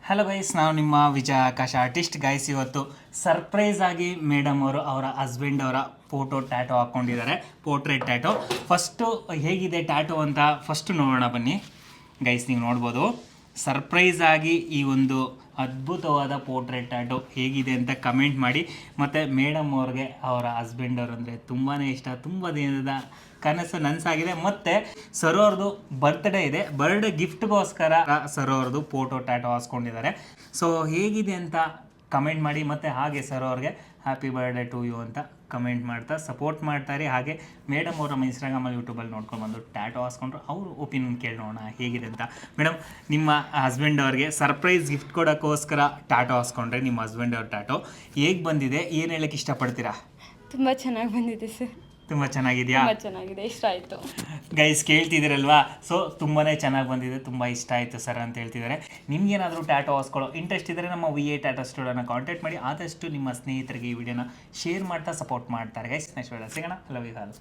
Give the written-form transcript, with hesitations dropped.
Hello guys, ನಾವು ನಿಮ್ಮ Vijaya Akasha artist guys. ಇವತ್ತು ಸರ್ಪ್ರೈಸ್ ಆಗಿ ಮೇಡಮ್ ಅವರು ಅವರ ಹಸ್ಬೆಂಡ್ ಅವರ ಫೋಟೋ ಟ್ಯಾಟೋ ಹಾಕ್ಕೊಂಡಿದ್ದಾರೆ, ಪೋರ್ಟ್ರೇಟ್ ಟ್ಯಾಟೋ. ಫಸ್ಟು ಹೇಗಿದೆ ಟ್ಯಾಟೋ ಅಂತ ಫಸ್ಟು ನೋಡೋಣ ಬನ್ನಿ ಗೈಸ್. ನೀವು ನೋಡ್ಬೋದು ಸರ್ಪ್ರೈಸ್ ಆಗಿ ಈ ಒಂದು ಅದ್ಭುತವಾದ ಪೋರ್ಟ್ರೇಟ್ ಟ್ಯಾಟೋ ಹೇಗಿದೆ ಅಂತ ಕಮೆಂಟ್ ಮಾಡಿ. ಮತ್ತು ಮೇಡಮ್ ಅವ್ರಿಗೆ ಅವರ ಹಸ್ಬೆಂಡ್ ಅವರು ಅಂದರೆ ತುಂಬಾ ಇಷ್ಟ, ತುಂಬ ದಿನದ ಕನಸು ನನಸಾಗಿದೆ. ಮತ್ತು ಸರ್ ಅವ್ರದ್ದು ಬರ್ತ್ಡೇ ಇದೆ, ಬರ್ಡೇ ಗಿಫ್ಟ್ಗೋಸ್ಕರ ಸರ್ ಅವ್ರದ್ದು ಫೋಟೋ ಟ್ಯಾಟೋ ಹಾಸ್ಕೊಂಡಿದ್ದಾರೆ. ಸೊ ಹೇಗಿದೆ ಅಂತ ಕಮೆಂಟ್ ಮಾಡಿ. ಮತ್ತು ಹಾಗೆ ಸರ್ ಅವ್ರಿಗೆ ಹ್ಯಾಪಿ ಬರ್ಡೇ ಟು ಯು ಅಂತ ಕಮೆಂಟ್ ಮಾಡ್ತಾ ಸಪೋರ್ಟ್ ಮಾಡ್ತಾರೆ. ಹಾಗೆ ಮೇಡಮ್ ಅವರ ಇನ್ಸ್ಟಾಗ್ರಾಮಲ್ಲಿ ಯೂಟ್ಯೂಬಲ್ಲಿ ನೋಡ್ಕೊಂಡು ಬಂದು ಟ್ಯಾಟೋ ಹಾಸ್ಕೊಂಡ್ರು. ಅವರು ಒಪಿನಿಯನ್ ಕೇಳೋಣ ಹೇಗಿದೆ ಅಂತ. ಮೇಡಮ್, ನಿಮ್ಮ ಹಸ್ಬೆಂಡ್ ಅವ್ರಿಗೆ ಸರ್ಪ್ರೈಸ್ ಗಿಫ್ಟ್ ಕೊಡೋಕ್ಕೋಸ್ಕರ ಟ್ಯಾಟೋ ಹಾಸ್ಕೊಂಡ್ರೆ ನಿಮ್ಮ ಹಸ್ಬೆಂಡ್ ಅವ್ರ ಟ್ಯಾಟೋ ಹೇಗೆ ಬಂದಿದೆ, ಏನು ಹೇಳಕ್ಕೆ ಇಷ್ಟಪಡ್ತೀರಾ? ತುಂಬ ಚೆನ್ನಾಗಿ ಬಂದಿದೆ ಸರ್. ತುಂಬ ಚೆನ್ನಾಗಿದೆಯಾ? ತುಂಬ ಚೆನ್ನಾಗಿದೆ, ಇಷ್ಟ ಆಯಿತು. ಗೈಸ್ ಕೇಳ್ತಿದ್ದೀರಲ್ವಾ? ಸೊ ತುಂಬಾ ಚೆನ್ನಾಗಿ ಬಂದಿದೆ, ತುಂಬ ಇಷ್ಟ ಆಯಿತು ಸರ್ ಅಂತ ಹೇಳ್ತಿದ್ದಾರೆ. ನಿಮ್ಗೇನಾದರೂ ಟ್ಯಾಟೋ ಹಾಸ್ಕೊಳ್ಳೋ ಇಂಟ್ರೆಸ್ಟ್ ಇದ್ದರೆ ನಮ್ಮ VA ಟ್ಯಾಟೋ ಸ್ಟುಡಿಯೋನ ಕಾಂಟ್ಯಾಕ್ಟ್ ಮಾಡಿ. ಆದಷ್ಟು ನಿಮ್ಮ ಸ್ನೇಹಿತರಿಗೆ ಈ ವಿಡಿಯೋನ ಶೇರ್ ಮಾಡ್ತಾ ಸಪೋರ್ಟ್ ಮಾಡ್ತಾರೆ ಗೈಸ್. ನೆಕ್ಸ್ಟ್ ವಿಡಿಯೋ ಸಿಗೋಣ. Love you all.